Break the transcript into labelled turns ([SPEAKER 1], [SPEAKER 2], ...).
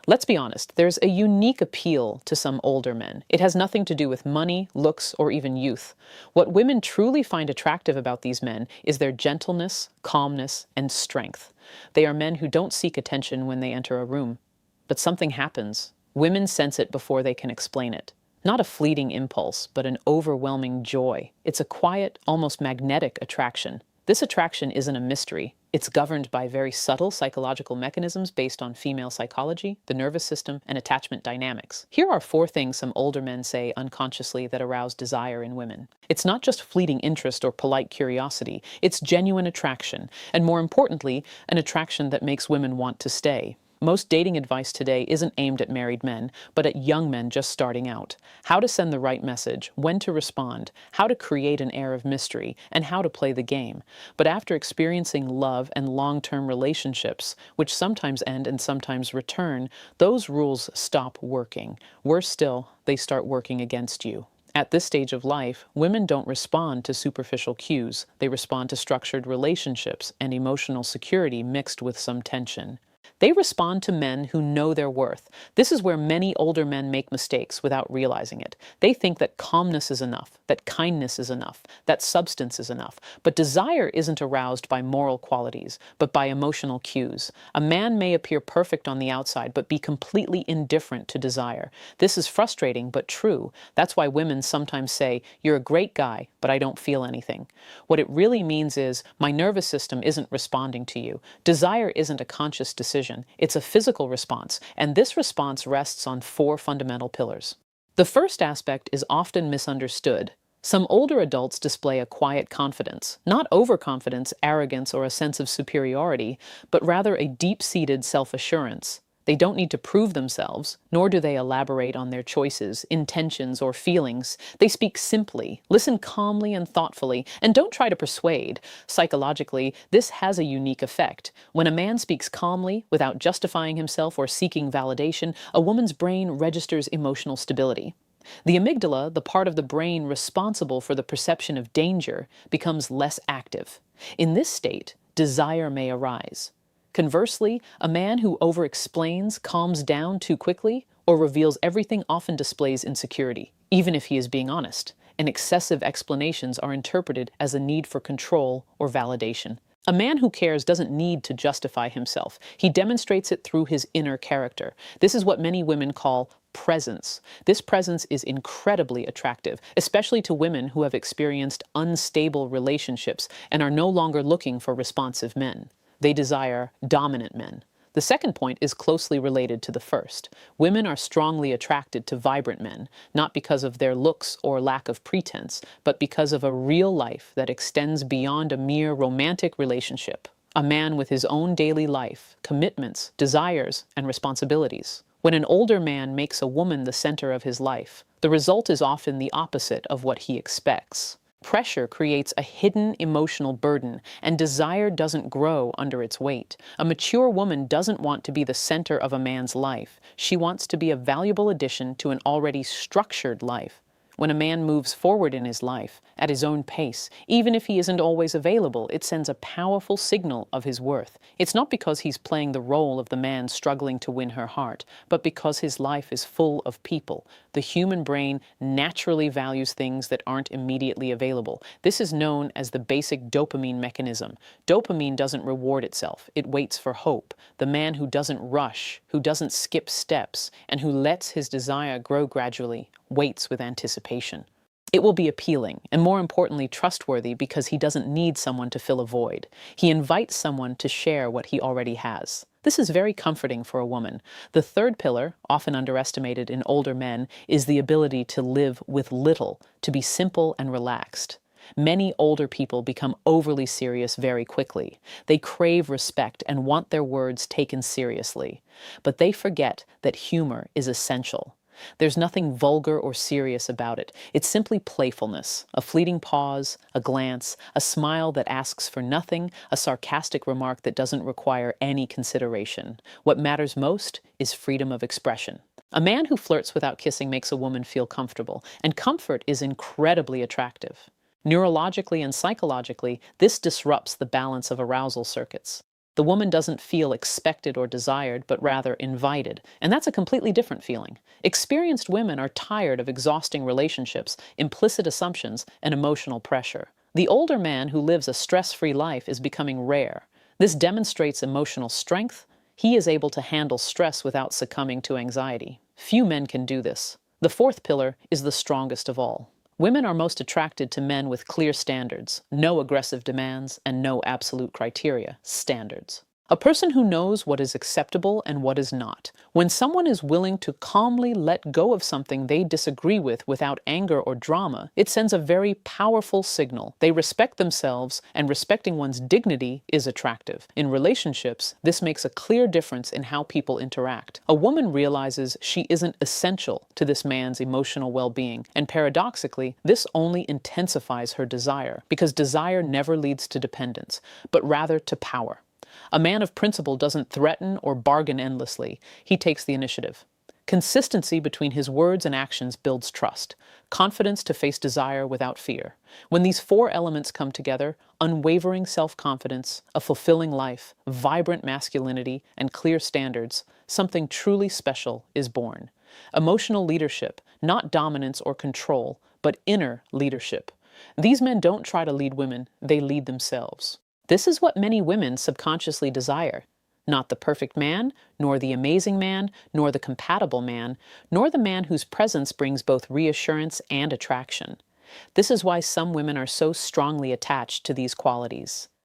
[SPEAKER 1] Let's be honest, there's a unique appeal to some older men. It has nothing to do with money, looks, or even youth. What women truly find attractive about these men is their gentleness, calmness, and strength. They are men who don't seek attention when they enter a room. But something happens. Women sense it before they can explain it. Not a fleeting impulse, but an overwhelming joy. It's a quiet, almost magnetic attraction. This attraction isn't a mystery. It's governed by very subtle psychological mechanisms based on female psychology, the nervous system, and attachment dynamics. Here are 4 things some older men say unconsciously that arouse desire in women. It's not just fleeting interest or polite curiosity. It's genuine attraction, and more importantly, an attraction that makes women want to stay. Most dating advice today isn't aimed at married men, but at young men just starting out. How to send the right message, when to respond, how to create an air of mystery, and how to play the game. But after experiencing love and long-term relationships, which sometimes end and sometimes return, those rules stop working. Worse still, they start working against you. At this stage of life, women don't respond to superficial cues. They respond to structured relationships and emotional security mixed with some tension. They respond to men who know their worth. This is where many older men make mistakes without realizing it. They think that calmness is enough, that kindness is enough, that substance is enough. But desire isn't aroused by moral qualities, but by emotional cues. A man may appear perfect on the outside, but be completely indifferent to desire. This is frustrating, but true. That's why women sometimes say, "You're a great guy, but I don't feel anything." What it really means is, my nervous system isn't responding to you. Desire isn't a conscious decision. It's a physical response, and this response rests on 4 fundamental pillars. The first aspect is often misunderstood. Some older adults display a quiet confidence, not overconfidence, arrogance, or a sense of superiority, but rather a deep-seated self-assurance. They don't need to prove themselves, nor do they elaborate on their choices, intentions, or feelings. They speak simply, listen calmly and thoughtfully, and don't try to persuade. Psychologically, this has a unique effect. When a man speaks calmly, without justifying himself or seeking validation, a woman's brain registers emotional stability. The amygdala, the part of the brain responsible for the perception of danger, becomes less active. In this state, desire may arise. Conversely, a man who over-explains, calms down too quickly, or reveals everything often displays insecurity, even if he is being honest, and excessive explanations are interpreted as a need for control or validation. A man who cares doesn't need to justify himself. He demonstrates it through his inner character. This is what many women call presence. This presence is incredibly attractive, especially to women who have experienced unstable relationships and are no longer looking for responsive men. They desire dominant men. The second point is closely related to the first. Women are strongly attracted to vibrant men, not because of their looks or lack of pretense, but because of a real life that extends beyond a mere romantic relationship. A man with his own daily life, commitments, desires, and responsibilities. When an older man makes a woman the center of his life, the result is often the opposite of what he expects. Pressure creates a hidden emotional burden, and desire doesn't grow under its weight. A mature woman doesn't want to be the center of a man's life. She wants to be a valuable addition to an already structured life. When a man moves forward in his life, at his own pace, even if he isn't always available, it sends a powerful signal of his worth. It's not because he's playing the role of the man struggling to win her heart, but because his life is full of people. The human brain naturally values things that aren't immediately available. This is known as the basic dopamine mechanism. Dopamine doesn't reward itself. It waits for hope. The man who doesn't rush, who doesn't skip steps, and who lets his desire grow gradually, waits with anticipation. It will be appealing, and more importantly, trustworthy, because he doesn't need someone to fill a void. He invites someone to share what he already has. This is very comforting for a woman. The third pillar, often underestimated in older men, is the ability to live with little, to be simple and relaxed. Many older people become overly serious very quickly. They crave respect and want their words taken seriously. But they forget that humor is essential. There's nothing vulgar or serious about it. It's simply playfulness, a fleeting pause, a glance, a smile that asks for nothing, a sarcastic remark that doesn't require any consideration. What matters most is freedom of expression. A man who flirts without kissing makes a woman feel comfortable, and comfort is incredibly attractive. Neurologically and psychologically, this disrupts the balance of arousal circuits. The woman doesn't feel expected or desired, but rather invited. And that's a completely different feeling. Experienced women are tired of exhausting relationships, implicit assumptions, and emotional pressure. The older man who lives a stress-free life is becoming rare. This demonstrates emotional strength. He is able to handle stress without succumbing to anxiety. Few men can do this. The fourth pillar is the strongest of all. Women are most attracted to men with clear standards, no aggressive demands, and no absolute criteria, standards. A person who knows what is acceptable and what is not. When someone is willing to calmly let go of something they disagree with without anger or drama, it sends a very powerful signal. They respect themselves, and respecting one's dignity is attractive. In relationships, this makes a clear difference in how people interact. A woman realizes she isn't essential to this man's emotional well-being, and paradoxically, this only intensifies her desire, because desire never leads to dependence, but rather to power. A man of principle doesn't threaten or bargain endlessly. He takes the initiative. Consistency between his words and actions builds trust, confidence to face desire without fear. When these four elements come together, unwavering self-confidence, a fulfilling life, vibrant masculinity, and clear standards, something truly special is born. Emotional leadership, not dominance or control, but inner leadership. These men don't try to lead women, they lead themselves. This is what many women subconsciously desire. Not the perfect man, nor the amazing man, nor the compatible man, nor the man whose presence brings both reassurance and attraction. This is why some women are so strongly attached to these qualities.